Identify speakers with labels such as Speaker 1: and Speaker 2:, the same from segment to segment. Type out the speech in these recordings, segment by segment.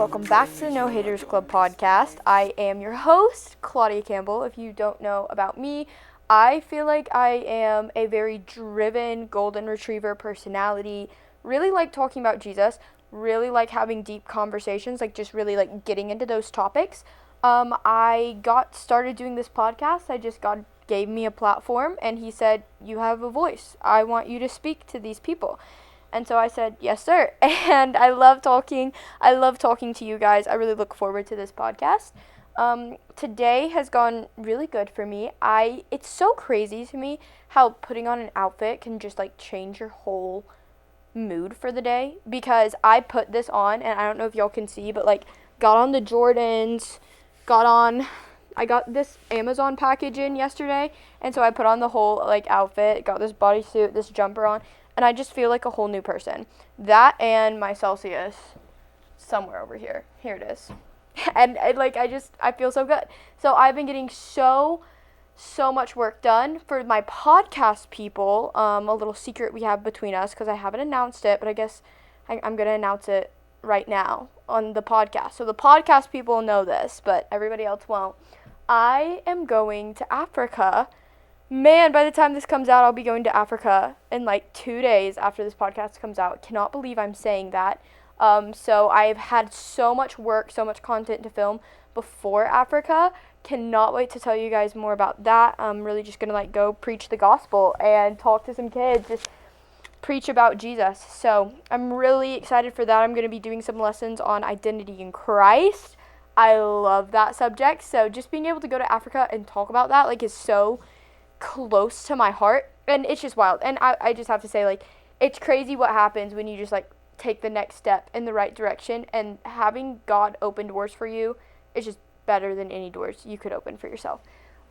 Speaker 1: welcome back to the No Haters Club podcast. I am your host, Claudia Campbell. If you don't know about me, I feel like I am a very driven golden retriever personality. Really like talking about Jesus, really like having deep conversations, like just really like getting into those topics. I got started doing this podcast. God gave me a platform and he said, "You have a voice. I want you to speak to these people." And so I said, "Yes, sir." And I love talking. I love talking to you guys. I really look forward to this podcast. Today has gone really good for me. It's so crazy to me how putting on an outfit can just like change your whole mood for the day, because I put this on and I don't know if y'all can see, but like got on the Jordans, I got this Amazon package in yesterday, and so I put on the whole like outfit, got this bodysuit, this jumper on, and I just feel like a whole new person. That and my Celsius somewhere over here. Here it is. And I feel so good. So I've been getting so much work done for my podcast people. A little secret we have between us, because I haven't announced it, but I guess I'm going to announce it right now on the podcast. So the podcast people know this, but everybody else won't. I am going to Africa. Man, by the time this comes out, I'll be going to Africa in like 2 days after this podcast comes out. Cannot believe I'm saying that. So I've had so much work, so much content to film before Africa. Cannot wait to tell you guys more about that. I'm really just going to like go preach the gospel and talk to some kids, just preach about Jesus. So I'm really excited for that. I'm going to be doing some lessons on identity in Christ. I love that subject. So just being able to go to Africa and talk about that like is so close to my heart, and it's just wild. And I just have to say, like, it's crazy what happens when you just like take the next step in the right direction, and having God open doors for you is just better than any doors you could open for yourself.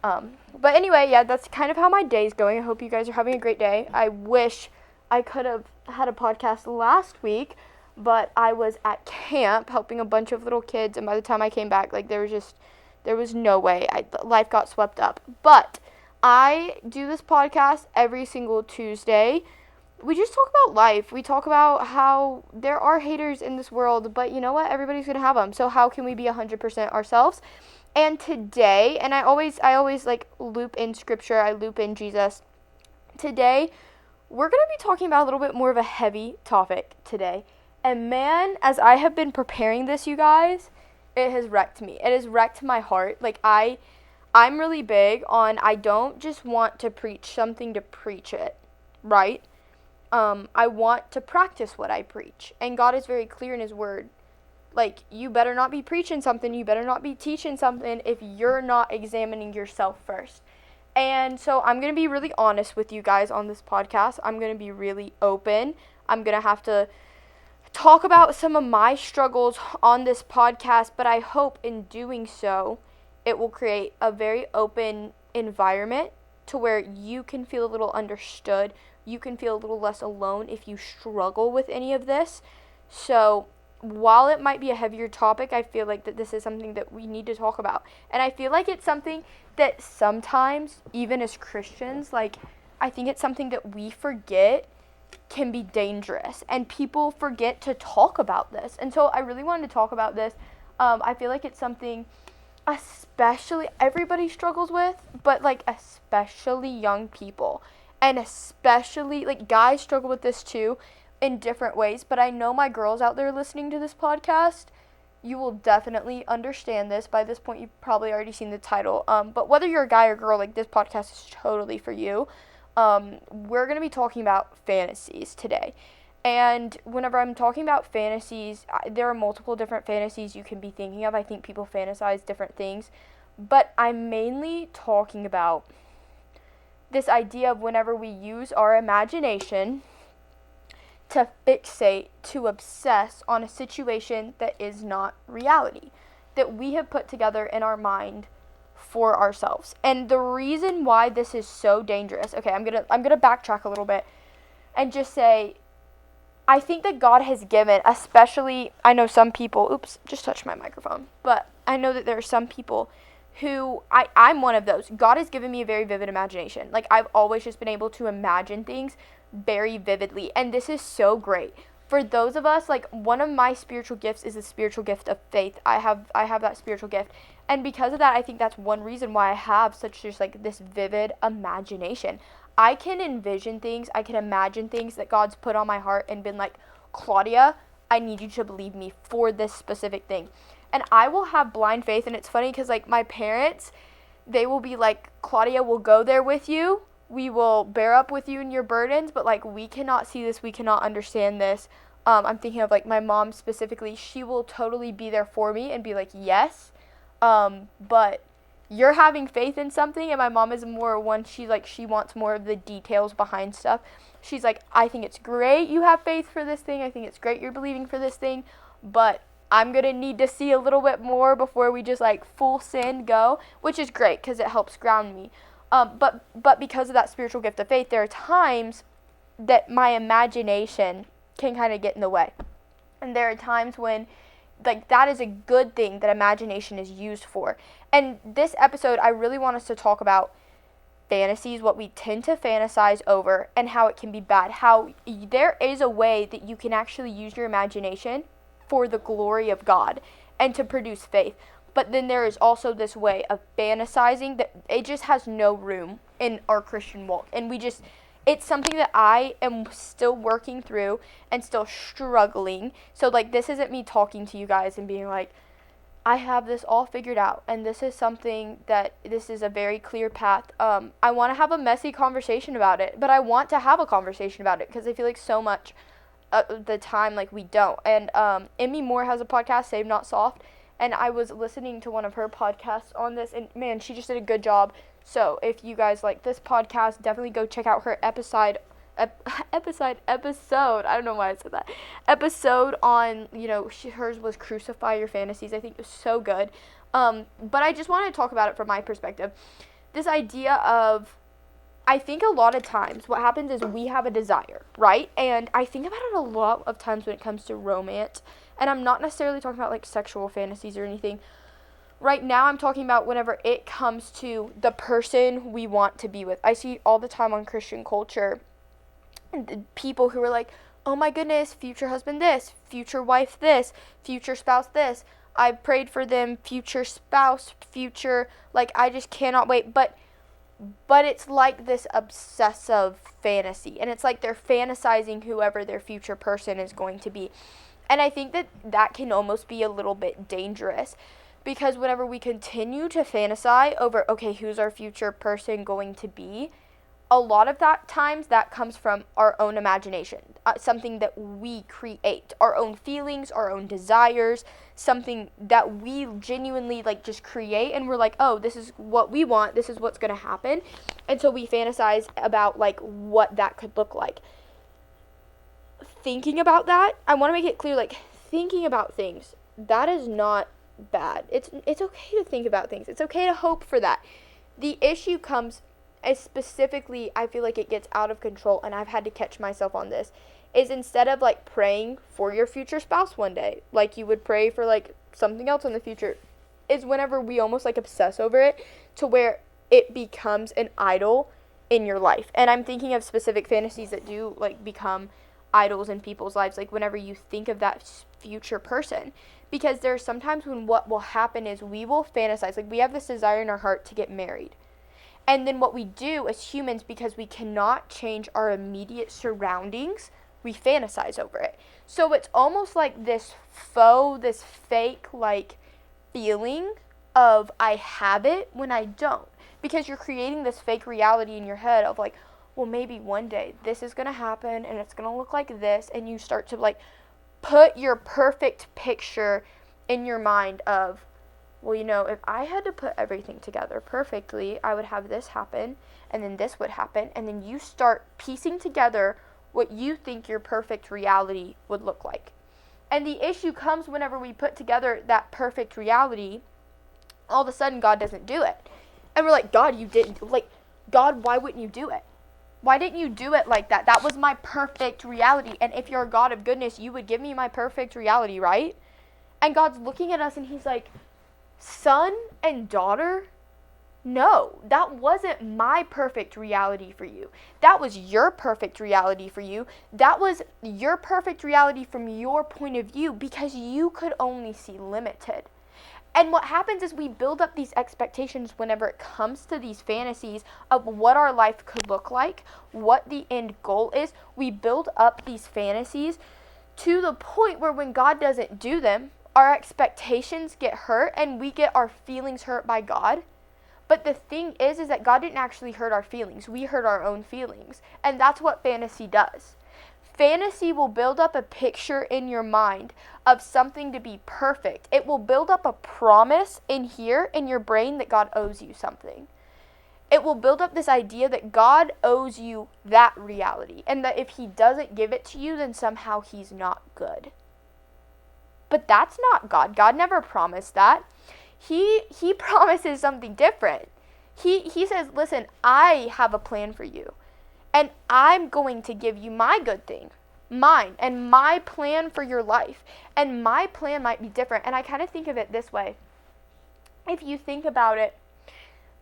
Speaker 1: But anyway, yeah, that's kind of how my day's going. I hope you guys are having a great day. I wish I could have had a podcast last week, but I was at camp helping a bunch of little kids, and by the time I came back, like, there was no way. Life got swept up. But I do this podcast every single Tuesday. We just talk about life. We talk about how there are haters in this world, but you know what? Everybody's going to have them. So how can we be 100% ourselves? And today, and I always like loop in scripture. I loop in Jesus. Today, we're going to be talking about a little bit more of a heavy topic today. And man, as I have been preparing this, you guys, it has wrecked me. It has wrecked my heart. Like, I'm really big on, I don't just want to preach something to preach it, right? I want to practice what I preach. And God is very clear in his word. Like, you better not be preaching something, you better not be teaching something if you're not examining yourself first. And so I'm going to be really honest with you guys on this podcast. I'm going to be really open. I'm going to have to talk about some of my struggles on this podcast, but I hope in doing so, it will create a very open environment to where you can feel a little understood. You can feel a little less alone if you struggle with any of this. So while it might be a heavier topic, I feel like that this is something that we need to talk about. And I feel like it's something that sometimes, even as Christians, like, I think it's something that we forget can be dangerous. And people forget to talk about this. And so I really wanted to talk about this. I feel like it's something especially everybody struggles with, but like especially young people, and especially like guys struggle with this too in different ways. But I know my girls out there listening to this podcast, you will definitely understand this. By this point, you've probably already seen the title. But whether you're a guy or girl, like, this podcast is totally for you. We're going to be talking about fantasies today. And whenever I'm talking about fantasies, there are multiple different fantasies you can be thinking of. I think people fantasize different things. But I'm mainly talking about this idea of whenever we use our imagination to fixate, to obsess on a situation that is not reality, that we have put together in our mind for ourselves. And the reason why this is so dangerous, okay, I'm gonna backtrack a little bit and just say, I think that God has given, especially, I know some people, just touched my microphone, but I know that there are some people who, I'm one of those. God has given me a very vivid imagination. Like, I've always just been able to imagine things very vividly, and this is so great. for those of us, like, one of my spiritual gifts is the spiritual gift of faith. I have that spiritual gift. And because of that, I think that's one reason why I have such just, like, this vivid imagination. I can envision things, I can imagine things that God's put on my heart and been like, Claudia, I need you to believe me for this specific thing. And I will have blind faith, and it's funny because, like, my parents, they will be like, Claudia, we'll go there with you. We will bear up with you in your burdens, but, like, we cannot see this. We cannot understand this. I'm thinking of, like, my mom specifically. She will totally be there for me and be like, yes, but you're having faith in something. And my mom is more one, she wants more of the details behind stuff. She's like, I think it's great you have faith for this thing. I think it's great you're believing for this thing, but I'm going to need to see a little bit more before we just, like, full send go, which is great because it helps ground me. But because of that spiritual gift of faith, there are times that my imagination can kind of get in the way. And there are times when, like, that is a good thing that imagination is used for. And this episode, I really want us to talk about fantasies, what we tend to fantasize over, and how it can be bad. How there is a way that you can actually use your imagination for the glory of God and to produce faith. But then there is also this way of fantasizing that it just has no room in our Christian walk. And it's something that I am still working through and still struggling. So, like, this isn't me talking to you guys and being like, I have this all figured out, and this is something that this is a very clear path. I want to have a messy conversation about it, but I want to have a conversation about it because I feel like so much the time, like, we don't. And Emmy Moore has a podcast, Save Not Soft, and I was listening to one of her podcasts on this, and man, she just did a good job. So if you guys like this podcast, definitely go check out her episode. I don't know why I said that. Episode on, hers was Crucify Your Fantasies. I think it was so good. But I just wanted to talk about it from my perspective. This idea of, I think a lot of times what happens is we have a desire, right? And I think about it a lot of times when it comes to romance. And I'm not necessarily talking about, like, sexual fantasies or anything. Right now I'm talking about whenever it comes to the person we want to be with. I see all the time on Christian culture people who are like, oh my goodness, future husband this, future wife this, future spouse this. I prayed for them, future spouse, future, like, I just cannot wait. But it's like this obsessive fantasy. And it's like they're fantasizing whoever their future person is going to be. And I think that can almost be a little bit dangerous. Because whenever we continue to fantasize over, okay, who's our future person going to be, a lot of that times that comes from our own imagination, something that we create, our own feelings, our own desires, something that we genuinely, like, just create, and we're like, oh, this is what we want, this is what's going to happen, and so we fantasize about, like, what that could look like. Thinking about that, I want to make it clear, like, thinking about things, that is not bad. It's okay to think about things. It's okay to hope for that. The issue comes, as specifically, I feel like it gets out of control, and I've had to catch myself on this, is instead of, like, praying for your future spouse one day, like you would pray for, like, something else in the future, is whenever we almost, like, obsess over it to where it becomes an idol in your life. And I'm thinking of specific fantasies that do, like, become idols in people's lives, like whenever you think of that future person. Because there are sometimes when what will happen is we will fantasize, like, we have this desire in our heart to get married. And then what we do as humans, because we cannot change our immediate surroundings, we fantasize over it. So it's almost like this fake, like, feeling of I have it when I don't. Because you're creating this fake reality in your head of, like, well, maybe one day this is going to happen and it's going to look like this. And you start to, like, put your perfect picture in your mind of, well, if I had to put everything together perfectly, I would have this happen, and then this would happen, and then you start piecing together what you think your perfect reality would look like. And the issue comes whenever we put together that perfect reality, all of a sudden God doesn't do it. And we're like, God, you didn't, like, God, why wouldn't you do it? Why didn't you do it like that? That was my perfect reality. And if you're a God of goodness, you would give me my perfect reality, right? And God's looking at us and he's like, son and daughter, No, that wasn't my perfect reality for you. That was your perfect reality for you. That was your perfect reality from your point of view because you could only see limited. And what happens is we build up these expectations whenever it comes to these fantasies of what our life could look like, what the end goal is. We build up these fantasies to the point where when God doesn't do them, our expectations get hurt and we get our feelings hurt by God. But the thing is that God didn't actually hurt our feelings. We hurt our own feelings. And that's what fantasy does. Fantasy will build up a picture in your mind of something to be perfect. It will build up a promise in here in your brain that God owes you something. It will build up this idea that God owes you that reality and that if he doesn't give it to you, then somehow he's not good. But that's not God. God never promised that. He promises something different. He says, listen, I have a plan for you. And I'm going to give you my good thing, mine, and my plan for your life. And my plan might be different. And I kind of think of it this way. If you think about it,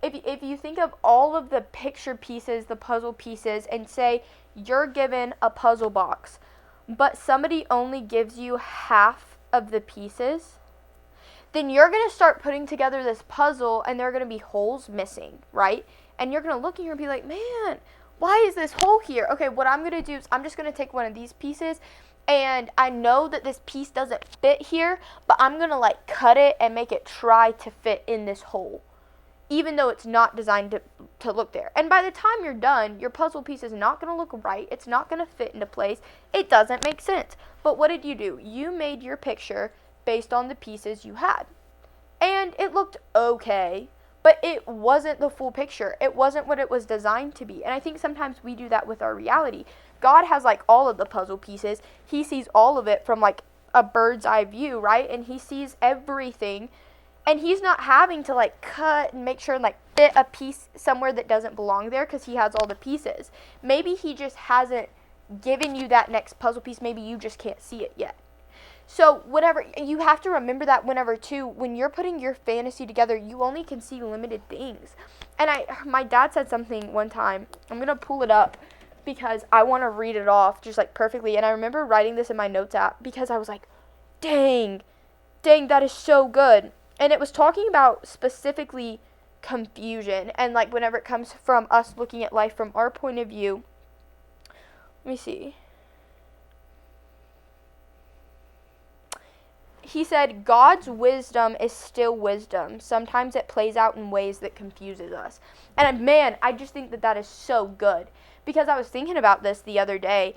Speaker 1: if you think of all of the picture pieces, the puzzle pieces, and say you're given a puzzle box, but somebody only gives you half of the pieces, then you're going to start putting together this puzzle and there are going to be holes missing, right? And you're going to look in here and be like, man, why is this hole here? Okay, what I'm going to do is I'm just going to take one of these pieces and I know that this piece doesn't fit here, but I'm going to like cut it and make it try to fit in this hole, even though it's not designed to look there. And by the time you're done, your puzzle piece is not going to look right. It's not going to fit into place. It doesn't make sense. But what did you do? You made your picture based on the pieces you had. And it looked okay, but it wasn't the full picture. It wasn't what it was designed to be. And I think sometimes we do that with our reality. God has like all of the puzzle pieces. He sees all of it from like a bird's eye view, right? And he sees everything. And he's not having to like cut and make sure and like fit a piece somewhere that doesn't belong there because he has all the pieces. Maybe he just hasn't given you that next puzzle piece. Maybe you just can't see it yet. So whatever, you have to remember that whenever too, when you're putting your fantasy together, you only can see limited things. And my dad said something one time. I'm going to pull it up because I want to read it off just like perfectly. And I remember writing this in my notes app because I was like, dang, that is so good. And it was talking about specifically confusion and like whenever it comes from us looking at life from our point of view. Let me see. He said, God's wisdom is still wisdom. Sometimes it plays out in ways that confuses us. And man, I just think that is so good. Because I was thinking about this the other day.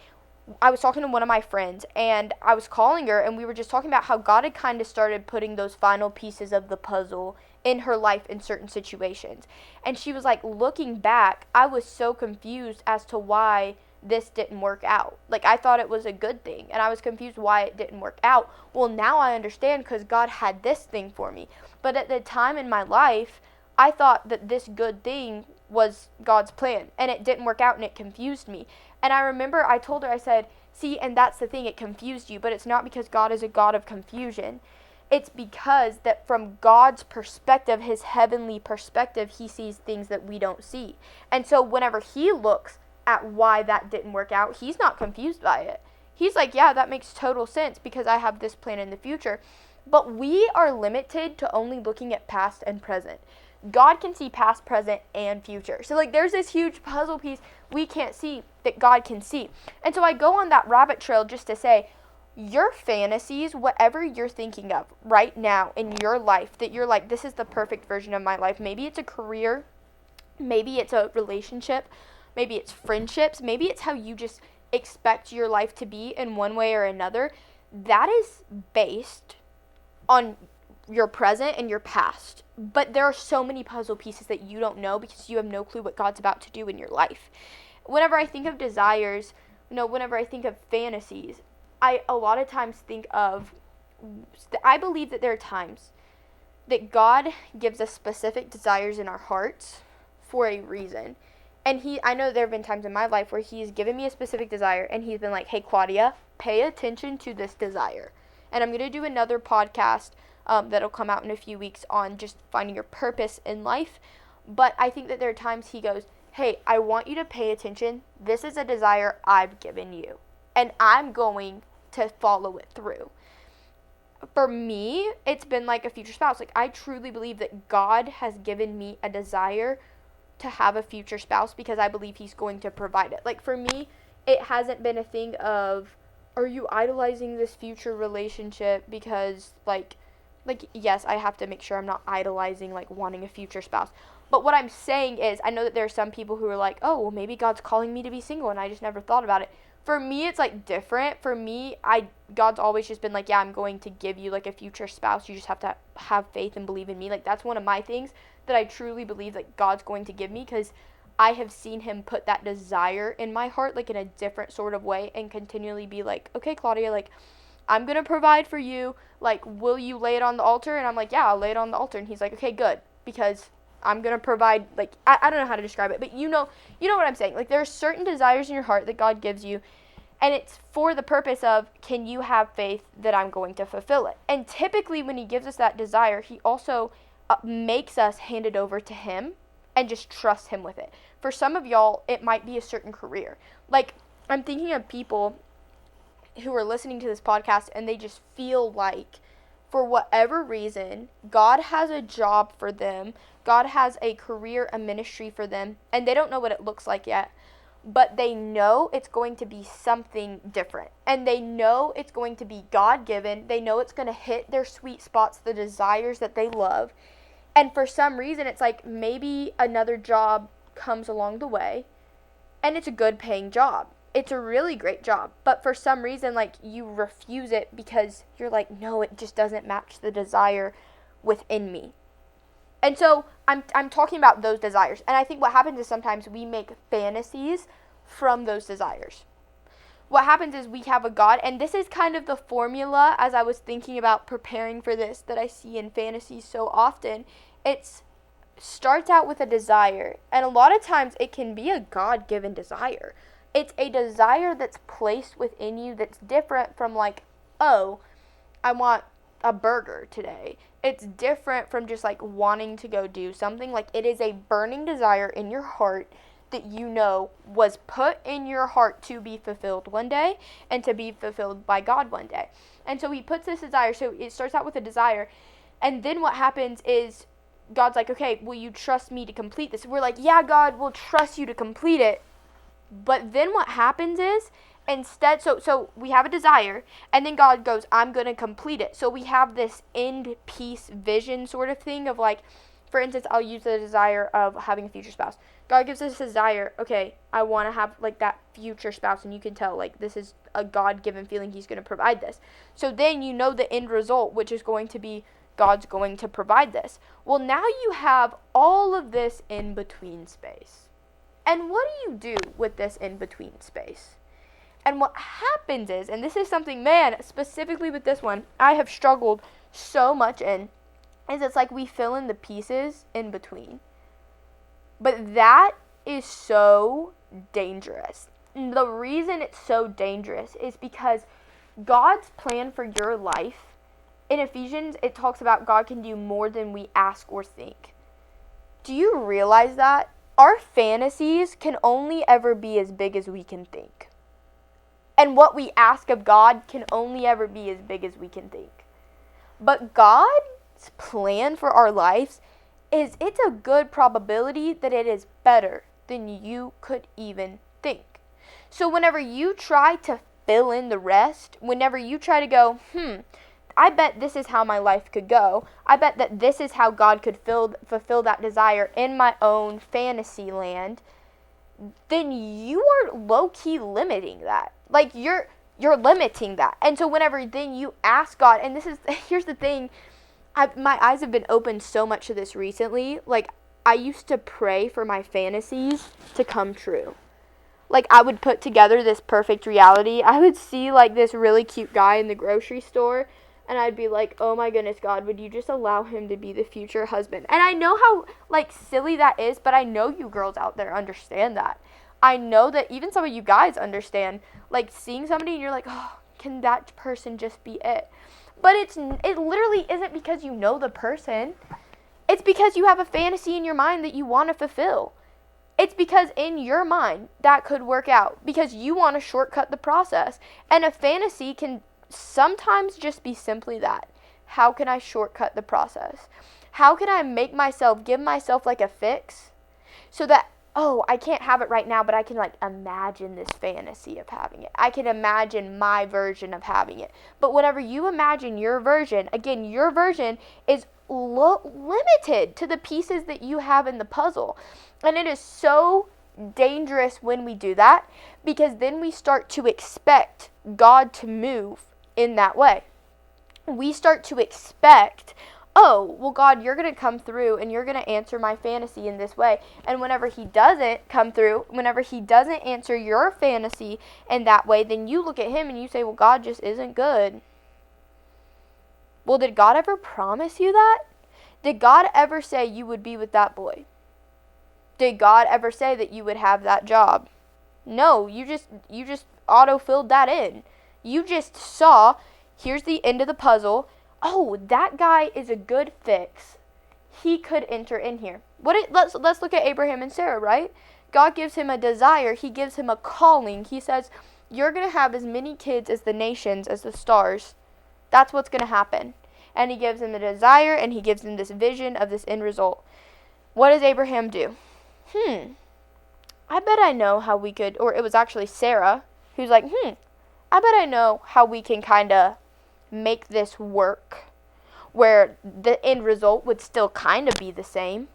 Speaker 1: I was talking to one of my friends, and I was calling her, and we were just talking about how God had kind of started putting those final pieces of the puzzle in her life in certain situations. And she was like, looking back, I was so confused as to why this didn't work out. Like, I thought it was a good thing, and I was confused why it didn't work out. Well, now I understand because God had this thing for me. But at the time in my life, I thought that this good thing was God's plan, and it didn't work out, and it confused me. And I remember I told her, I said, see, and that's the thing, it confused you, but it's not because God is a God of confusion. It's because that from God's perspective, his heavenly perspective, he sees things that we don't see. And so whenever he looks at why that didn't work out, he's not confused by it. He's like, yeah, that makes total sense because I have this plan in the future. But we are limited to only looking at past and present. God can see past, present, and future. So like there's this huge puzzle piece we can't see that God can see. And so I go on that rabbit trail just to say, your fantasies, whatever you're thinking of right now in your life, that you're like, this is the perfect version of my life. Maybe it's a career, maybe it's a relationship, maybe it's friendships, maybe it's how you just expect your life to be in one way or another. That is based on your present and your past. But there are so many puzzle pieces that you don't know because you have no clue what God's about to do in your life. Whenever I think of desires, whenever I think of fantasies, I a lot of times think of, I believe that there are times that God gives us specific desires in our hearts for a reason. And I know there have been times in my life where he's given me a specific desire and he's been like, hey, Claudia, pay attention to this desire. And I'm going to do another podcast that'll come out in a few weeks on just finding your purpose in life. But I think that there are times he goes, hey, I want you to pay attention. This is a desire I've given you, and I'm going to follow it through. For me, it's been like a future spouse. Like, I truly believe that God has given me a desire to have a future spouse because I believe he's going to provide it. Like, for me, it hasn't been a thing of, are you idolizing this future relationship because, like, yes, I have to make sure I'm not idolizing, like, wanting a future spouse. But what I'm saying is, I know that there are some people who are like, oh, well, maybe God's calling me to be single, and I just never thought about it. For me, it's, like, different. For me, God's always just been like, yeah, I'm going to give you, like, a future spouse. You just have to have faith and believe in me. Like, that's one of my things that I truly believe that God's going to give me, because I have seen him put that desire in my heart, like, in a different sort of way, and continually be like, okay, Claudia, like, I'm going to provide for you. Like, will you lay it on the altar? And I'm like, yeah, I'll lay it on the altar. And he's like, okay, good, because I'm going to provide, like, I don't know how to describe it, but you know what I'm saying. Like, there are certain desires in your heart that God gives you, and it's for the purpose of, can you have faith that I'm going to fulfill it? And typically when he gives us that desire, he also makes us hand it over to him and just trust him with it. For some of y'all, it might be a certain career. Like, I'm thinking of people who are listening to this podcast and they just feel like, for whatever reason, God has a job for them, God has a career, a ministry for them, and they don't know what it looks like yet, but they know it's going to be something different, and they know it's going to be God-given. They know it's going to hit their sweet spots, the desires that they love, and for some reason, it's like maybe another job comes along the way, and it's a good paying job. It's a really great job, but for some reason, like, you refuse it because you're like, no, it just doesn't match the desire within me. And so I'm talking about those desires. And I think what happens is sometimes we make fantasies from those desires. What happens is we have a God, and this is kind of the formula as I was thinking about preparing for this that I see in fantasies so often. It starts out with a desire, and a lot of times it can be a God-given desire. It's a desire that's placed within you that's different from, like, oh, I want a burger today. It's different from just, like, wanting to go do something. Like, it is a burning desire in your heart that you know was put in your heart to be fulfilled one day and to be fulfilled by God one day. And so he puts this desire, so it starts out with a desire, and then what happens is God's like, okay, will you trust me to complete this? We're like, yeah, God, we'll trust you to complete it. But then what happens is, instead, so we have a desire, and then God goes, I'm going to complete it. So we have this end peace vision sort of thing of, like, for instance, I'll use the desire of having a future spouse. God gives us a desire, okay, I want to have, like, that future spouse, and you can tell, like, this is a God-given feeling, he's going to provide this. So then you know the end result, which is going to be God's going to provide this. Well, now you have all of this in-between space. And what do you do with this in-between space? And what happens is, and this is something, man, specifically with this one, I have struggled so much in, is it's like we fill in the pieces in between. But that is so dangerous. And the reason it's so dangerous is because God's plan for your life, in Ephesians, it talks about God can do more than we ask or think. Do you realize that? Our fantasies can only ever be as big as we can think. And what we ask of God can only ever be as big as we can think. But God's plan for our lives is, it's a good probability that it is better than you could even think. So whenever you try to fill in the rest, whenever you try to go, I bet this is how my life could go. I bet that this is how God could fulfill that desire in my own fantasy land. Then you are low-key limiting that. Like, you're limiting that. And so whenever then you ask God, and here's the thing, my eyes have been opened so much to this recently. Like, I used to pray for my fantasies to come true. Like, I would put together this perfect reality. I would see, like, this really cute guy in the grocery store, and I'd be like, oh my goodness, God, would you just allow him to be the future husband? And I know how, like, silly that is, but I know you girls out there understand that. I know that even some of you guys understand, like, seeing somebody and you're like, oh, can that person just be it? But it literally isn't because you know the person. It's because you have a fantasy in your mind that you want to fulfill. It's because in your mind that could work out because you want to shortcut the process. And a fantasy can sometimes just be simply that. How can I shortcut the process? How can I give myself like a fix so that, oh, I can't have it right now, but I can like imagine this fantasy of having it. I can imagine my version of having it. But whenever you imagine your version, again, your version is limited to the pieces that you have in the puzzle. And it is so dangerous when we do that because then we start to expect God to move in that way. We start to expect, oh, well, God, you're going to come through and you're going to answer my fantasy in this way. And whenever he doesn't come through, whenever he doesn't answer your fantasy in that way, then you look at him and you say, well, God just isn't good. Well, did God ever promise you that? Did God ever say you would be with that boy? Did God ever say that you would have that job? No, you just auto-filled that in. You just saw, here's the end of the puzzle. Oh, that guy is a good fix. He could enter in here. Let's look at Abraham and Sarah, right? God gives him a desire. He gives him a calling. He says, you're going to have as many kids as the nations, as the stars. That's what's going to happen. And he gives him a desire, and he gives him this vision of this end result. What does Abraham do? I bet I know how we could, or it was actually Sarah, who's like, I bet I know how we can kind of make this work, where the end result would still kind of be the same.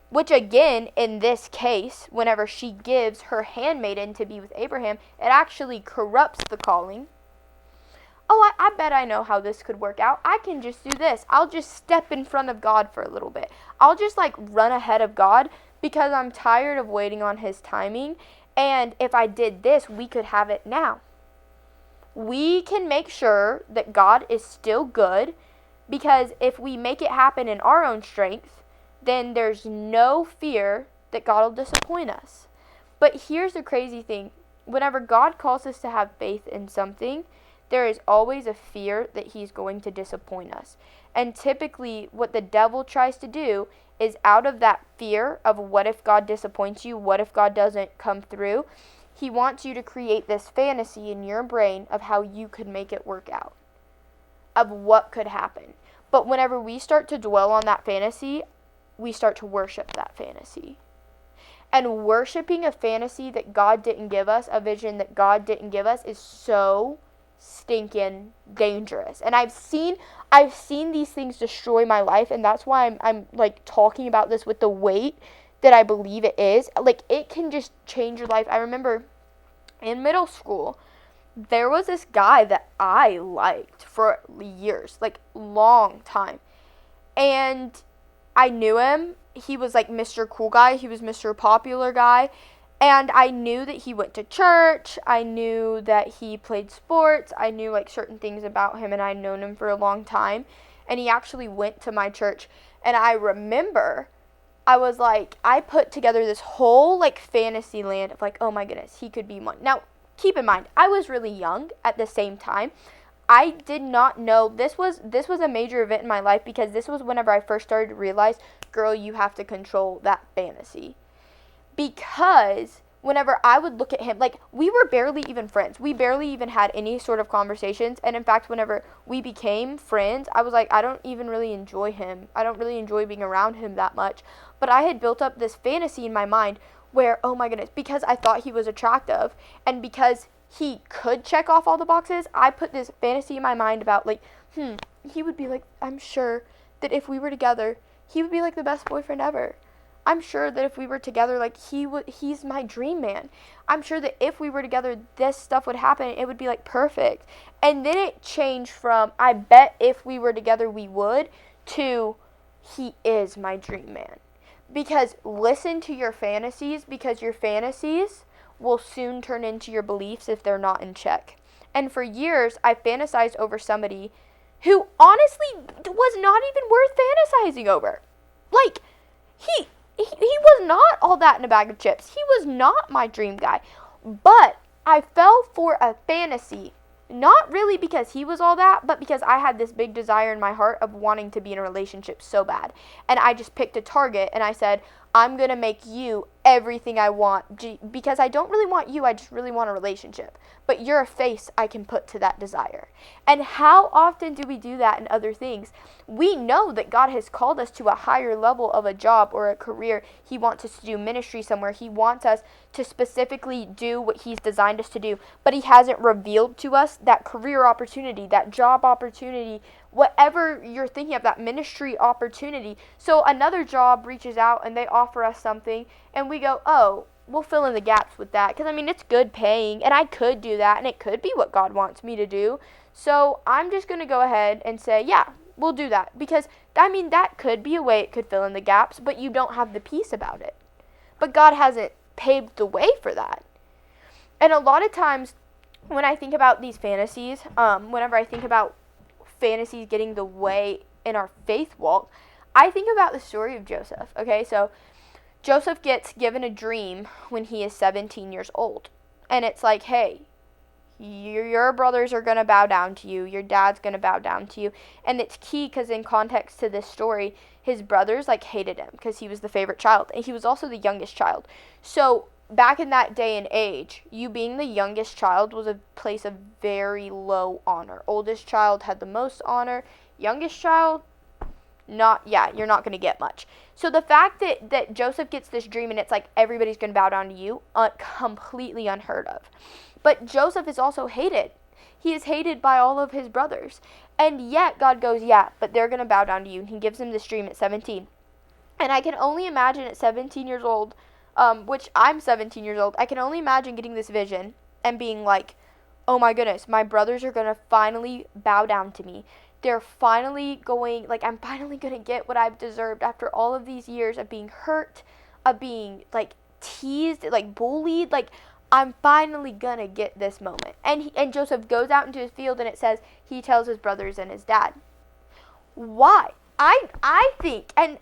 Speaker 1: Which again, in this case, whenever she gives her handmaiden to be with Abraham, it actually corrupts the calling. Oh, I bet I know how this could work out. I can just do this. I'll just step in front of God for a little bit. I'll just like run ahead of God because I'm tired of waiting on his timing. And if I did this, we could have it now. We can make sure that God is still good because if we make it happen in our own strength, then there's no fear that God will disappoint us. But here's the crazy thing. Whenever God calls us to have faith in something, there is always a fear that he's going to disappoint us. And typically what the devil tries to do is out of that fear of what if God disappoints you, what if God doesn't come through, he wants you to create this fantasy in your brain of how you could make it work out, of what could happen. But whenever we start to dwell on that fantasy, we start to worship that fantasy. And worshiping a fantasy that God didn't give us, a vision that God didn't give us, is so stinking dangerous. And I've seen these things destroy my life, and that's why I'm like talking about this with the weight that I believe it is. Like, it can just change your life. I remember in middle school, there was this guy that I liked for years, like long time. And I knew him. He was like Mr. Cool Guy. He was Mr. Popular Guy. And I knew that he went to church. I knew that he played sports. I knew like certain things about him, and I'd known him for a long time. And he actually went to my church. And I remember I was like, I put together this whole like fantasy land of like, oh my goodness, he could be one. Now, keep in mind, I was really young at the same time. I did not know this was a major event in my life because this was whenever I first started to realize, girl, you have to control that fantasy. Because whenever I would look at him, like, we were barely even friends. We barely even had any sort of conversations. And in fact, whenever we became friends, I was like, I don't even really enjoy him. I don't really enjoy being around him that much. But I had built up this fantasy in my mind where, oh my goodness, because I thought he was attractive and because he could check off all the boxes, I put this fantasy in my mind about like, he would be like, I'm sure that if we were together, he would be like the best boyfriend ever. I'm sure that if we were together, like, he's my dream man. I'm sure that if we were together, this stuff would happen. It would be like perfect. And then it changed from, I bet if we were together we would, to he is my dream man. Because listen to your fantasies, because your fantasies will soon turn into your beliefs if they're not in check. And for years, I fantasized over somebody who honestly was not even worth fantasizing over. Like, he was not all that in a bag of chips. He was not my dream guy. But I fell for a fantasy Not really because he was all that, but because I had this big desire in my heart of wanting to be in a relationship so bad. And I just picked a target and I said, I'm going to make you everything I want because I don't really want you, I just really want a relationship. But you're a face I can put to that desire. And how often do we do that in other things? We know that God has called us to a higher level of a job or a career. He wants us to do ministry somewhere. He wants us to specifically do what He's designed us to do. But He hasn't revealed to us that career opportunity, that job opportunity, whatever you're thinking of, that ministry opportunity. So another job reaches out and they offer us something and we go, oh, we'll fill in the gaps with that. Because, I mean, it's good paying and I could do that and it could be what God wants me to do. So I'm just going to go ahead and say, yeah, we'll do that. Because, I mean, that could be a way it could fill in the gaps, but you don't have the peace about it. But God hasn't paved the way for that. And a lot of times when I think about these fantasies, whenever I think about fantasies getting the way in our faith walk, I think about the story of Joseph. Okay, so Joseph gets given a dream when he is 17 years old. And it's like, hey, your brothers are going to bow down to you. Your dad's going to bow down to you. And it's key because in context to this story, his brothers hated him because he was the favorite child. And he was also the youngest child. So back in that day and age, you being the youngest child was a place of very low honor. Oldest child had the most honor. Youngest child, you're not going to get much. So the fact that Joseph gets this dream and it's like everybody's going to bow down to you, completely unheard of. But Joseph is also hated. He is hated by all of his brothers. And yet God goes, yeah, but they're going to bow down to you. And He gives him this dream at 17. And I can only imagine at 17 years old, which I'm 17 years old, I can only imagine getting this vision and being like, oh my goodness, my brothers are going to finally bow down to me. They're finally going, I'm finally going to get what I've deserved after all of these years of being hurt, of being, teased, bullied. I'm finally going to get this moment. And Joseph goes out into his field, and it says he tells his brothers and his dad. Why? I think, and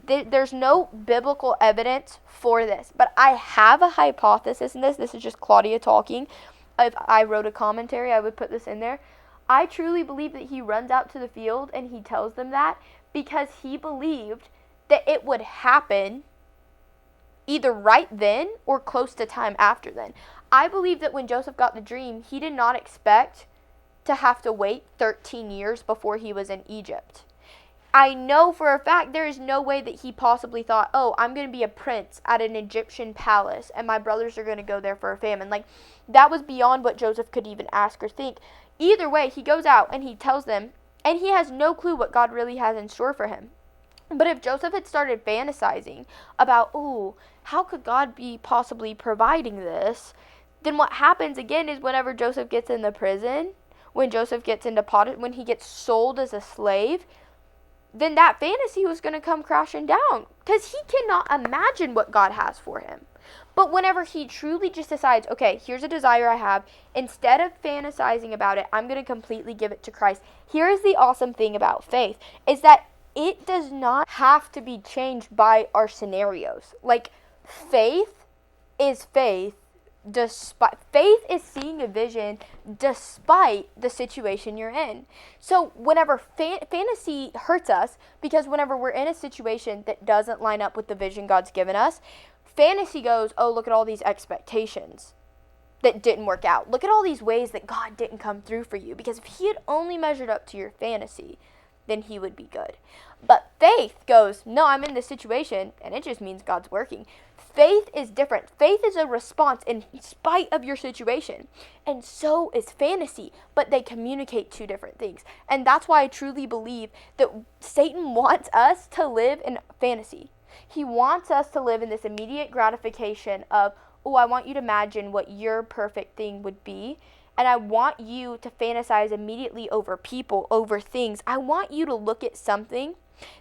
Speaker 1: there's no biblical evidence for this, but I have a hypothesis in this. This is just Claudia talking. If I wrote a commentary, I would put this in there. I truly believe that he runs out to the field and he tells them that because he believed that it would happen either right then or close to time after then. I believe that when Joseph got the dream, he did not expect to have to wait 13 years before he was in Egypt. I know for a fact there is no way that he possibly thought, oh, I'm going to be a prince at an Egyptian palace and my brothers are going to go there for a famine. That was beyond what Joseph could even ask or think. Either way, he goes out and he tells them, and he has no clue what God really has in store for him. But if Joseph had started fantasizing about, oh, how could God be possibly providing this, then what happens again is whenever Joseph gets in the prison, when Joseph gets into when he gets sold as a slave, then that fantasy was going to come crashing down because he cannot imagine what God has for him. But whenever he truly just decides, okay, here's a desire I have, instead of fantasizing about it, I'm going to completely give it to Christ. Here's the awesome thing about faith, is that it does not have to be changed by our scenarios. Faith is faith. Faith is seeing a vision despite the situation you're in. So whenever fantasy hurts us, because whenever we're in a situation that doesn't line up with the vision God's given us, fantasy goes, oh, look at all these expectations that didn't work out. Look at all these ways that God didn't come through for you. Because if He had only measured up to your fantasy, then He would be good. But faith goes, no, I'm in this situation, and it just means God's working. Faith is different. Faith is a response in spite of your situation. And so is fantasy, but they communicate two different things. And that's why I truly believe that Satan wants us to live in fantasy. He wants us to live in this immediate gratification of, oh, I want you to imagine what your perfect thing would be. And I want you to fantasize immediately over people, over things. I want you to look at something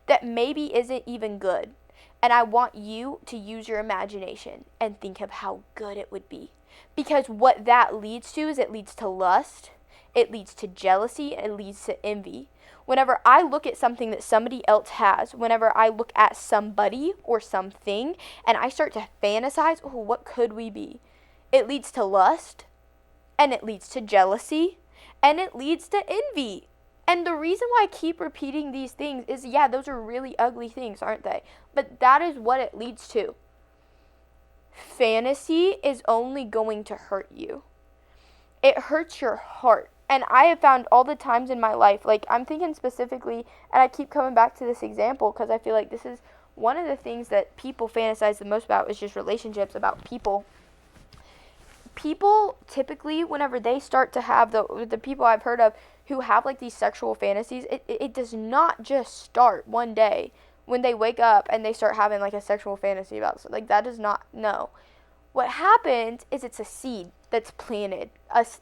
Speaker 1: that maybe isn't even good. And I want you to use your imagination and think of how good it would be. Because what that leads to is it leads to lust, it leads to jealousy, it leads to envy. Whenever I look at something that somebody else has, whenever I look at somebody or something, and I start to fantasize, oh, what could we be? It leads to lust, and it leads to jealousy, and it leads to envy. And the reason why I keep repeating these things is, yeah, those are really ugly things, aren't they? But that is what it leads to. Fantasy is only going to hurt you. It hurts your heart. And I have found all the times in my life, like I'm thinking specifically, and I keep coming back to this example because I feel like this is one of the things that people fantasize the most about is just relationships, about people. People typically, whenever they start to have the people I've heard of who have like these sexual fantasies, it does not just start one day when they wake up and they start having like a sexual fantasy about something. Like that does not, no. What happens is it's a seed that's planted,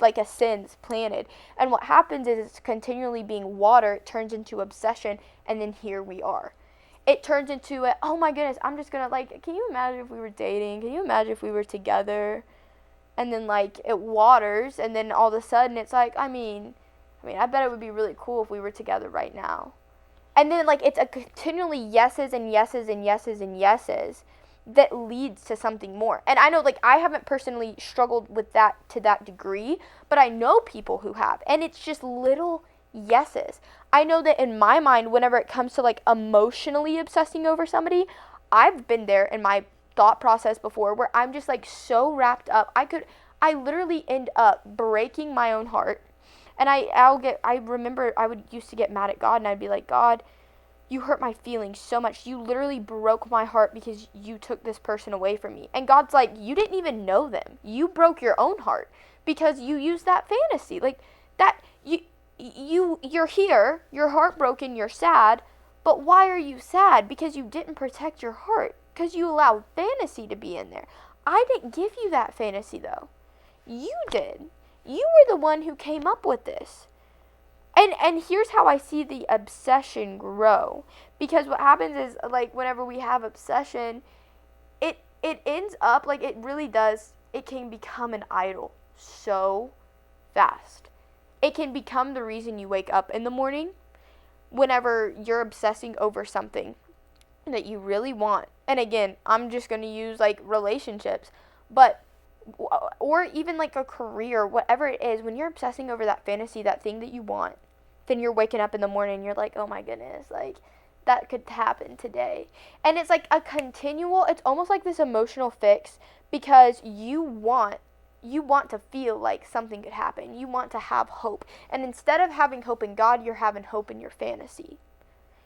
Speaker 1: like a sin's planted. And what happens is it's continually being watered, it turns into obsession, and then here we are. It turns into oh my goodness, I'm just gonna like, can you imagine if we were dating? Can you imagine if we were together? And then like it waters, and then all of a sudden it's like, I mean, I bet it would be really cool if we were together right now. And then like it's a continually yeses and yeses and yeses and yeses that leads to something more. And I know like I haven't personally struggled with that to that degree, but I know people who have. And it's just little yeses. I know that in my mind, whenever it comes to like emotionally obsessing over somebody, I've been there in my thought process before where I'm just like so wrapped up. I literally end up breaking my own heart. And I remember I would used to get mad at God, and I'd be like, God, you hurt my feelings so much. You literally broke my heart because you took this person away from me. And God's like, you didn't even know them. You broke your own heart because you used that fantasy. Like that, you're here, you're heartbroken, you're sad, but why are you sad? Because you didn't protect your heart, because you allowed fantasy to be in there. I didn't give you that fantasy though. You did. You were the one who came up with this. And here's how I see the obsession grow. Because what happens is, like, whenever we have obsession, it ends up, like, it really does, it can become an idol so fast. It can become the reason you wake up in the morning whenever you're obsessing over something that you really want. And again, I'm just going to use, like, relationships. But or even like a career, whatever it is, when you're obsessing over that fantasy, that thing that you want, then you're waking up in the morning and you're like, oh my goodness, like that could happen today. And it's like a continual, it's almost like this emotional fix, because you want to feel like something could happen. You want to have hope. And instead of having hope in God, you're having hope in your fantasy.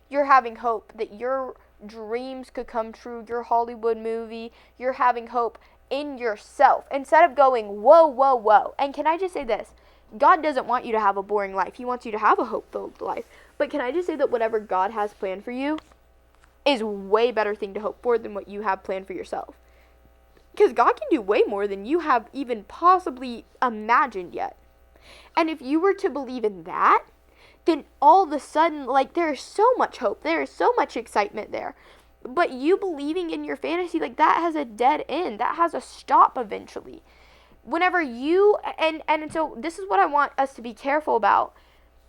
Speaker 1: You're having hope that your dreams could come true, your Hollywood movie. You're having hope in yourself instead of going, whoa, whoa, whoa. And can I just say this? God doesn't want you to have a boring life. He wants you to have a hope-filled life. But can I just say that whatever God has planned for you is way better thing to hope for than what you have planned for yourself. Because God can do way more than you have even possibly imagined yet. And if you were to believe in that, then all of a sudden, like, there's so much hope. There is so much excitement there. But you believing in your fantasy, like, that has a dead end. That has a stop eventually. Whenever you, and so this is what I want us to be careful about,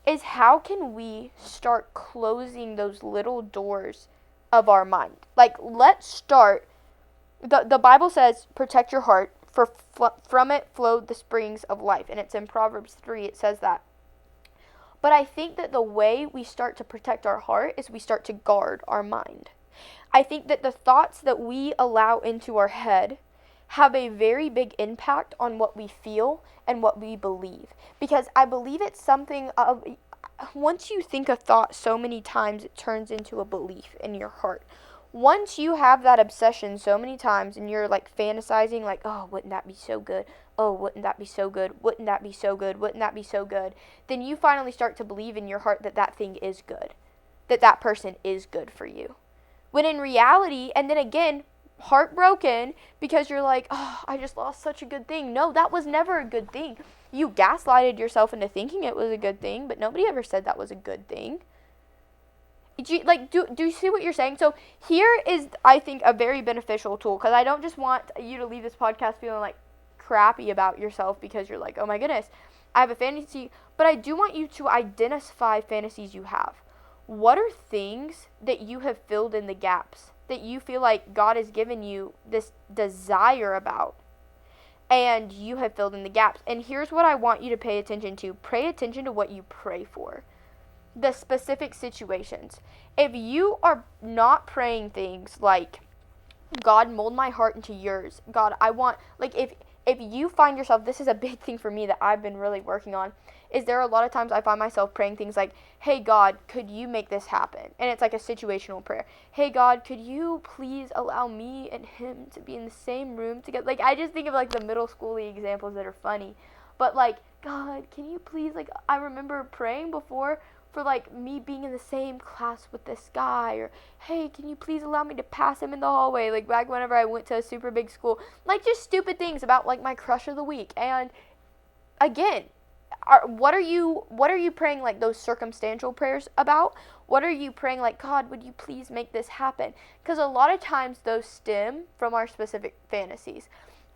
Speaker 1: is how can we start closing those little doors of our mind? Like, let's start, the Bible says, protect your heart, for from it flow the springs of life. And it's in Proverbs 3, it says that. But I think that the way we start to protect our heart is we start to guard our mind. I think that the thoughts that we allow into our head have a very big impact on what we feel and what we believe. Because I believe it's something of, once you think a thought so many times, it turns into a belief in your heart. Once you have that obsession so many times and you're like fantasizing, like, oh, wouldn't that be so good? Oh, wouldn't that be so good? Wouldn't that be so good? Wouldn't that be so good? Then you finally start to believe in your heart that that thing is good, that that person is good for you. When in reality, and then again, heartbroken because you're like, oh, I just lost such a good thing. No, that was never a good thing. You gaslighted yourself into thinking it was a good thing, but nobody ever said that was a good thing. Do you see what you're saying? So here is, I think, a very beneficial tool, because I don't just want you to leave this podcast feeling like crappy about yourself because you're like, oh my goodness, I have a fantasy, but I do want you to identify fantasies you have. What are things that you have filled in the gaps, that you feel like God has given you this desire about? and you have filled in the gaps. And here's what I want you to pay attention to. Pay attention to what you pray for. The specific situations. If you are not praying things like, God, mold my heart into yours. God, I want, like, if you find yourself, this is a big thing for me that I've been really working on, is there are a lot of times I find myself praying things like, hey, God, could you make this happen? And it's like a situational prayer. Hey, God, could you please allow me and him to be in the same room together? Like, I just think of, like, the middle schooly examples that are funny. But, like, God, can you please, like, I remember praying before for, like, me being in the same class with this guy, or, hey, can you please allow me to pass him in the hallway, like, back whenever I went to a super big school, like, just stupid things about, like, my crush of the week. And, again, what are you praying, like, those circumstantial prayers about? What are you praying, like, God, would you please make this happen? Because a lot of times those stem from our specific fantasies.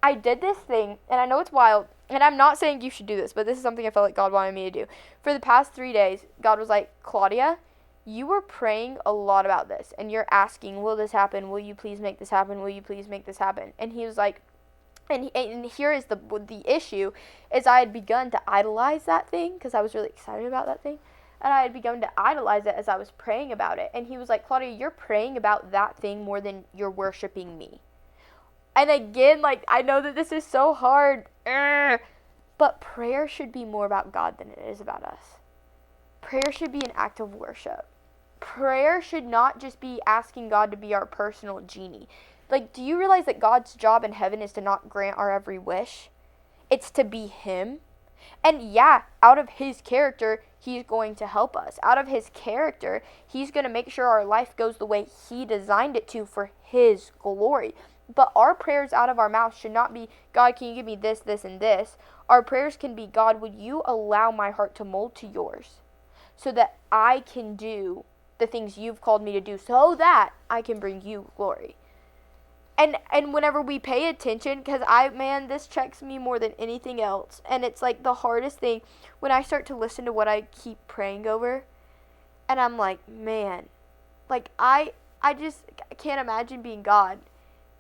Speaker 1: I did this thing, and I know it's wild, and I'm not saying you should do this, but this is something I felt like God wanted me to do. For the past 3 days, God was like, Claudia, you were praying a lot about this, and you're asking, will this happen? Will you please make this happen? Will you please make this happen? And he was like, and here is the issue, is I had begun to idolize that thing, because I was really excited about that thing, and I had begun to idolize it as I was praying about it. And he was like, Claudia, you're praying about that thing more than you're worshiping me. And again, like, I know that this is so hard, but prayer should be more about God than it is about us. Prayer should be an act of worship. Prayer should not just be asking God to be our personal genie. Like, do you realize that God's job in heaven is to not grant our every wish? It's to be him. And yeah, out of his character, he's going to help us. Out of his character, he's going to make sure our life goes the way he designed it to for his glory. But our prayers out of our mouth should not be, God, can you give me this, this, and this? Our prayers can be, God, would you allow my heart to mold to yours so that I can do the things you've called me to do so that I can bring you glory. And whenever we pay attention, because this checks me more than anything else. And it's like the hardest thing when I start to listen to what I keep praying over. And I'm like, man, like I just can't imagine being God.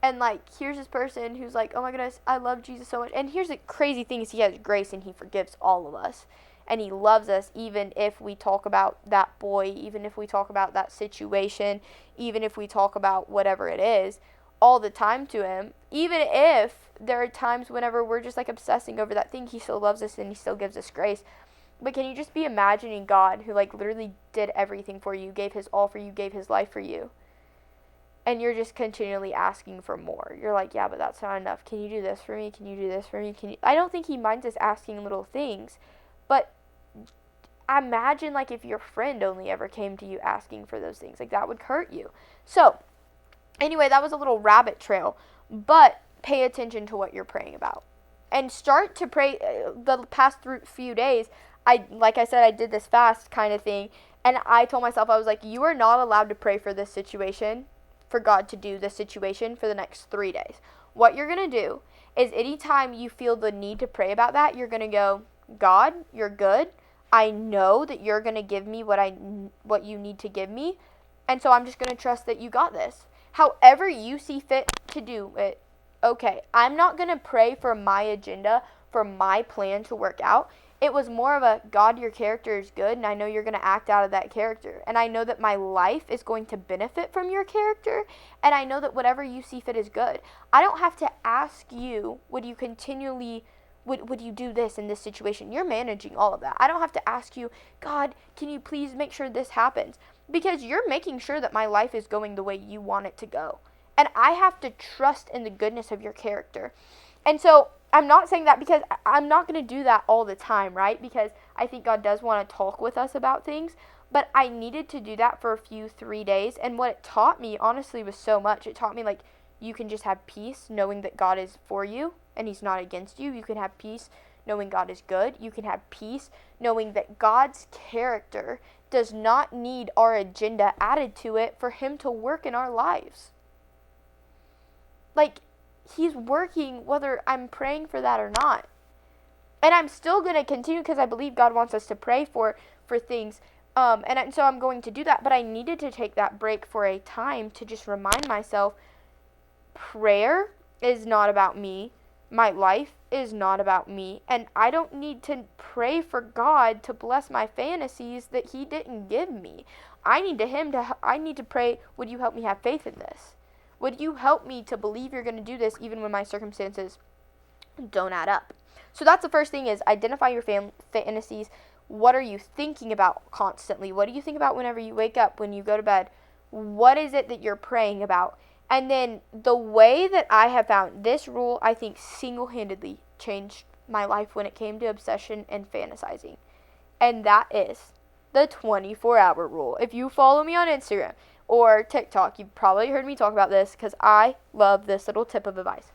Speaker 1: And, like, here's this person who's like, oh, my goodness, I love Jesus so much. And here's the crazy thing is he has grace and he forgives all of us. And he loves us even if we talk about that boy, even if we talk about that situation, even if we talk about whatever it is, all the time to him. Even if there are times whenever we're just, like, obsessing over that thing, he still loves us and he still gives us grace. But can you just be imagining God who, like, literally did everything for you, gave his all for you, gave his life for you? And you're just continually asking for more. You're like, yeah, but that's not enough. Can you do this for me? Can you do this for me? I don't think he minds us asking little things. But imagine, like, if your friend only ever came to you asking for those things. Like, that would hurt you. So, anyway, that was a little rabbit trail. But pay attention to what you're praying about. And start to pray. The past few days, like I said, I did this fast kind of thing. And I told myself, I was like, you are not allowed to pray for this situation, for God to do this situation for the next 3 days. What you're going to do is anytime you feel the need to pray about that, you're going to go, God, you're good. I know that you're going to give me what you need to give me. And so I'm just going to trust that you got this. However you see fit to do it, okay. I'm not going to pray for my agenda, for my plan to work out. It was more of a, God, your character is good, and I know you're going to act out of that character. And I know that my life is going to benefit from your character, and I know that whatever you see fit is good. I don't have to ask you, would you do this in this situation? You're managing all of that. I don't have to ask you, God, can you please make sure this happens? Because you're making sure that my life is going the way you want it to go. And I have to trust in the goodness of your character. And so I'm not saying that because I'm not going to do that all the time, right? Because I think God does want to talk with us about things. But I needed to do that for a few 3 days. And what it taught me, honestly, was so much. It taught me, like, you can just have peace knowing that God is for you and he's not against you. You can have peace knowing God is good. You can have peace knowing that God's character does not need our agenda added to it for him to work in our lives. Like, he's working whether I'm praying for that or not. And I'm still going to continue because I believe God wants us to pray for things. So I'm going to do that. But I needed to take that break for a time to just remind myself, prayer is not about me. My life is not about me, and I don't need to pray for God to bless my fantasies that he didn't give me. I need to pray, would you help me have faith in this? Would you help me to believe you're going to do this even when my circumstances don't add up? So that's the first thing, is identify your fantasies. What are you thinking about constantly? What do you think about whenever you wake up, when you go to bed? What is it that you're praying about? And then the way that I have found this rule, I think single-handedly changed my life when it came to obsession and fantasizing. And that is the 24-hour rule. If you follow me on Instagram or TikTok, you've probably heard me talk about this because I love this little tip of advice.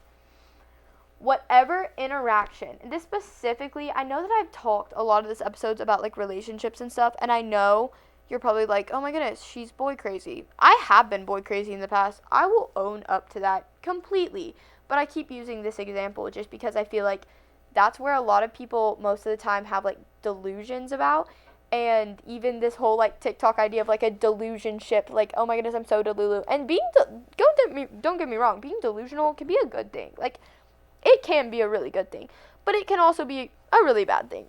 Speaker 1: Whatever interaction, and this specifically, I know that I've talked a lot of this episodes about like relationships and stuff, and I know you're probably like, oh my goodness, she's boy crazy. I have been boy crazy in the past. I will own up to that completely. But I keep using this example just because I feel like that's where a lot of people most of the time have like delusions about. And even this whole like TikTok idea of like a delusion ship, like, oh my goodness, I'm so delulu. And don't get me wrong, being delusional can be a good thing. Like, it can be a really good thing, but it can also be a really bad thing.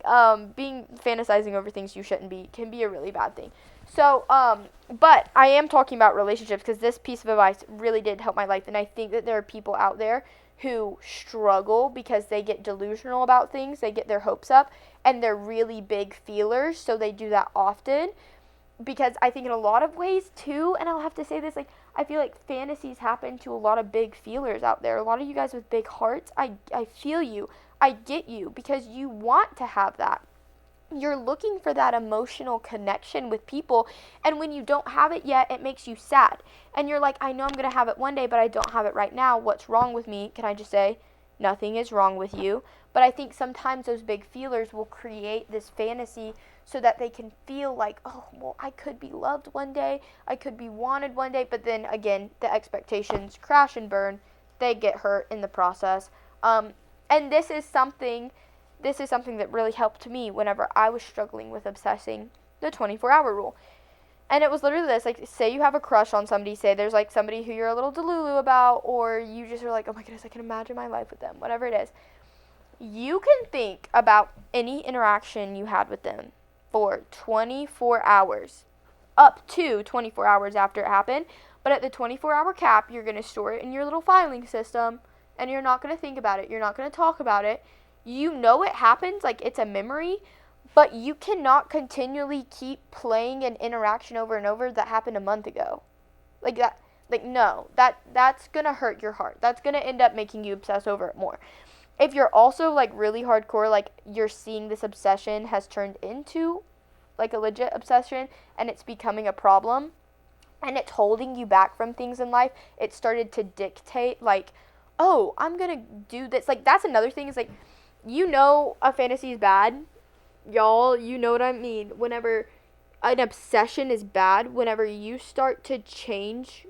Speaker 1: Being fantasizing over things you shouldn't be can be a really bad thing. So, but I am talking about relationships because this piece of advice really did help my life, and I think that there are people out there who struggle because they get delusional about things, they get their hopes up, and they're really big feelers, so they do that often. Because I think in a lot of ways too, and I'll have to say this, like, I feel like fantasies happen to a lot of big feelers out there. A lot of you guys with big hearts, I feel you. I get you because you want to have that. You're looking for that emotional connection with people, and when you don't have it yet, it makes you sad. And you're like, I know I'm going to have it one day, but I don't have it right now. What's wrong with me? Can I just say, nothing is wrong with you. But I think sometimes those big feelers will create this fantasy so that they can feel like, oh, well, I could be loved one day, I could be wanted one day, but then again, the expectations crash and burn. They get hurt in the process. And this is something that really helped me whenever I was struggling with obsessing, the 24-hour rule. And it was literally this, like, say you have a crush on somebody, say there's, like, somebody who you're a little delulu about, or you just are like, oh my goodness, I can imagine my life with them, whatever it is. You can think about any interaction you had with them for 24 hours, up to 24 hours after it happened, but at the 24-hour cap, you're going to store it in your little filing system, and you're not going to think about it, you're not going to talk about it. You know it happens, like, it's a memory, but you cannot continually keep playing an interaction over and over that happened a month ago. Like that, like, no, that's gonna hurt your heart. That's gonna end up making you obsess over it more. If you're also, like, really hardcore, like, you're seeing this obsession has turned into, like, a legit obsession, and it's becoming a problem, and it's holding you back from things in life, it started to dictate, like, oh, I'm gonna do this. Like, that's another thing, is, like, you know a fantasy is bad. Y'all, you know what I mean. Whenever an obsession is bad, whenever you start to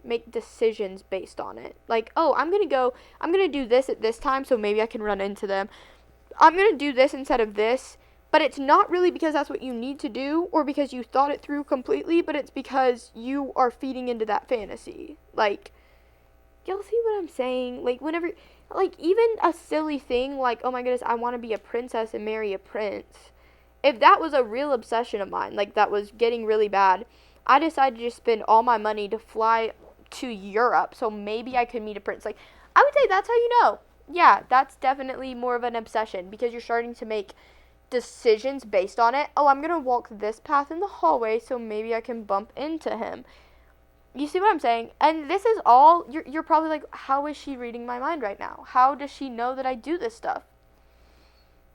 Speaker 1: make decisions based on it. Like, oh, I'm going to do this at this time, so maybe I can run into them. I'm going to do this instead of this. But it's not really because that's what you need to do or because you thought it through completely, but it's because you are feeding into that fantasy. Like, y'all see what I'm saying? Like, whenever, like, even a silly thing like, oh my goodness, I want to be a princess and marry a prince. If that was a real obsession of mine, like, that was getting really bad, I decided to just spend all my money to fly to Europe so maybe I could meet a prince. Like, I would say that's how you know. Yeah, that's definitely more of an obsession because you're starting to make decisions based on it. Oh, I'm going to walk this path in the hallway so maybe I can bump into him. You see what I'm saying? And this is all, you're probably like, how is she reading my mind right now? How does she know that I do this stuff?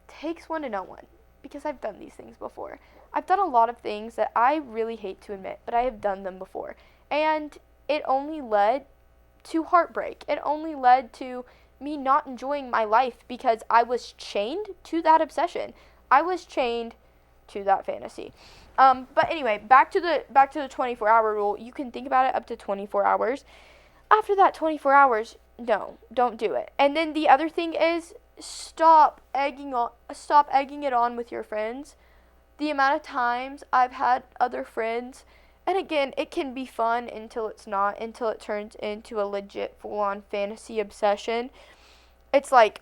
Speaker 1: Takes one to know one. Because I've done these things before. I've done a lot of things that I really hate to admit, but I have done them before. And it only led to heartbreak. It only led to me not enjoying my life because I was chained to that obsession. I was chained to that fantasy. But anyway, back to the 24-hour rule. You can think about it up to 24 hours. After that 24 hours, no, don't do it. And then the other thing is, stop egging it on with your friends. The amount of times I've had other friends, and again, it can be fun until it's not, until it turns into a legit full-on fantasy obsession. It's like,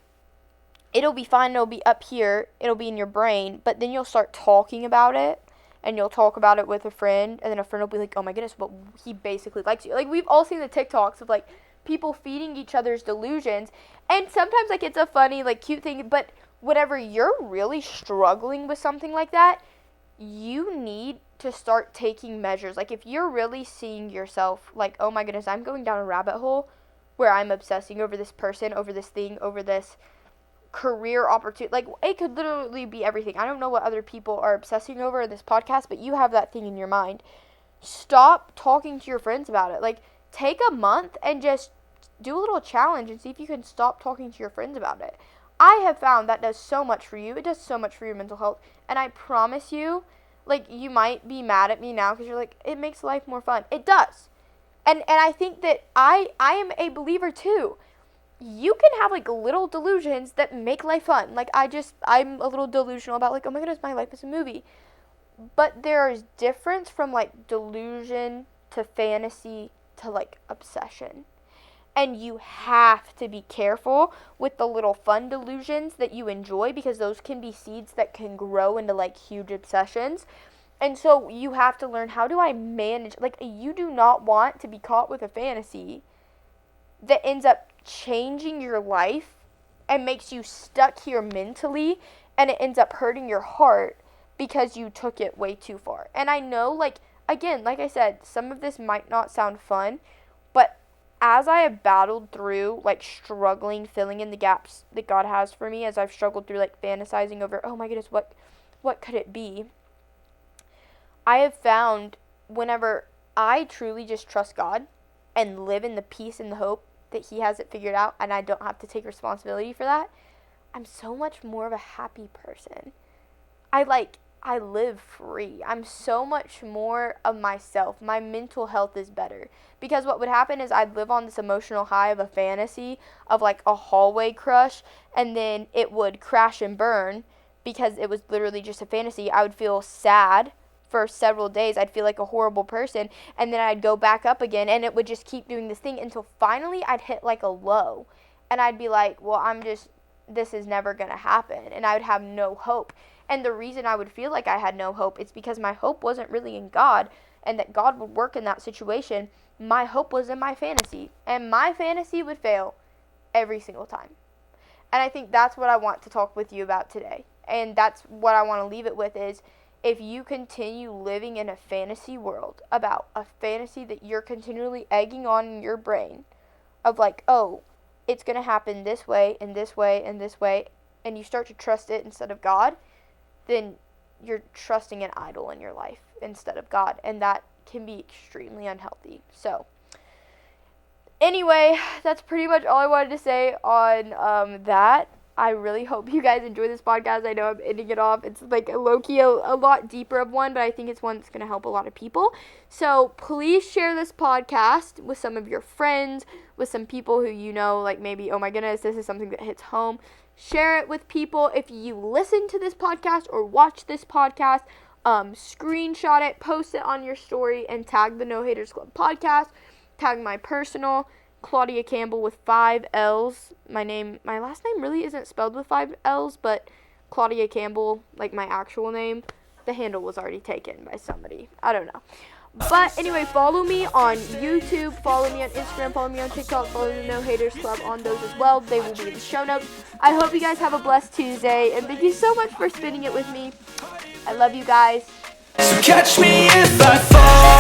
Speaker 1: it'll be fine, it'll be up here, it'll be in your brain, but then you'll start talking about it, and you'll talk about it with a friend, and then a friend will be like, oh my goodness, but he basically likes you. Like, we've all seen the TikToks of, like, people feeding each other's delusions, and sometimes, like, it's a funny, like, cute thing, but whenever you're really struggling with something like that, you need to start taking measures. Like, if you're really seeing yourself, like, oh my goodness, I'm going down a rabbit hole where I'm obsessing over this person, over this thing, over this career opportunity, like, it could literally be everything. I don't know what other people are obsessing over in this podcast, but you have that thing in your mind. Stop talking to your friends about it. Like, take a month and just do a little challenge and see if you can stop talking to your friends about it. I have found that does so much for you. It does so much for your mental health, and I promise you, like, you might be mad at me now because you're like, it makes life more fun. It does. And I think that I am a believer too. You can have, like, little delusions that make life fun. Like, I'm a little delusional about, like, oh my goodness, my life is a movie. But there's difference from, like, delusion to fantasy to, like, obsession. And you have to be careful with the little fun delusions that you enjoy, because those can be seeds that can grow into, like, huge obsessions. And so you have to learn, how do I manage, like, you do not want to be caught with a fantasy that ends up changing your life and makes you stuck here mentally, and it ends up hurting your heart because you took it way too far. And I know, like, again, like I said, some of this might not sound fun, but as I have battled through, like, struggling, filling in the gaps that God has for me, as I've struggled through, like, fantasizing over, oh my goodness, what could it be? I have found whenever I truly just trust God and live in the peace and the hope that He has it figured out, and I don't have to take responsibility for that, I'm so much more of a happy person. I live free. I'm so much more of myself. My mental health is better. Because what would happen is I'd live on this emotional high of a fantasy of, like, a hallway crush, and then it would crash and burn because it was literally just a fantasy. I would feel sad for several days. I'd feel like a horrible person, and then I'd go back up again, and it would just keep doing this thing until finally I'd hit, like, a low, and I'd be like, well, this is never gonna happen, and I would have no hope. And the reason I would feel like I had no hope is because my hope wasn't really in God, and that God would work in that situation. My hope was in my fantasy, and my fantasy would fail every single time. And I think that's what I want to talk with you about today, and that's what I want to leave it with is, if you continue living in a fantasy world about a fantasy that you're continually egging on in your brain of, like, oh, it's going to happen this way and this way and this way, and you start to trust it instead of God, then you're trusting an idol in your life instead of God, and that can be extremely unhealthy. So anyway, that's pretty much all I wanted to say on that. I really hope you guys enjoy this podcast. I know I'm ending it off. It's like a low-key, a lot deeper of one, but I think it's one that's going to help a lot of people. So please share this podcast with some of your friends, with some people who you know, like, maybe, oh my goodness, this is something that hits home. Share it with people. If you listen to this podcast or watch this podcast, screenshot it, post it on your story, and tag the No Haters Club podcast. Tag my personal, Claudia Campbell, with 5 L's. My last name really isn't spelled with 5 L's, but Claudia Campbell, like my actual name, the handle was already taken by somebody. I don't know. But anyway, follow me on YouTube, follow me on Instagram, follow me on TikTok, follow the No Haters Club on those as well. They will be in the show notes. I hope you guys have a blessed Tuesday, and thank you so much for spending it with me. I love you guys.
Speaker 2: So catch me if I fall.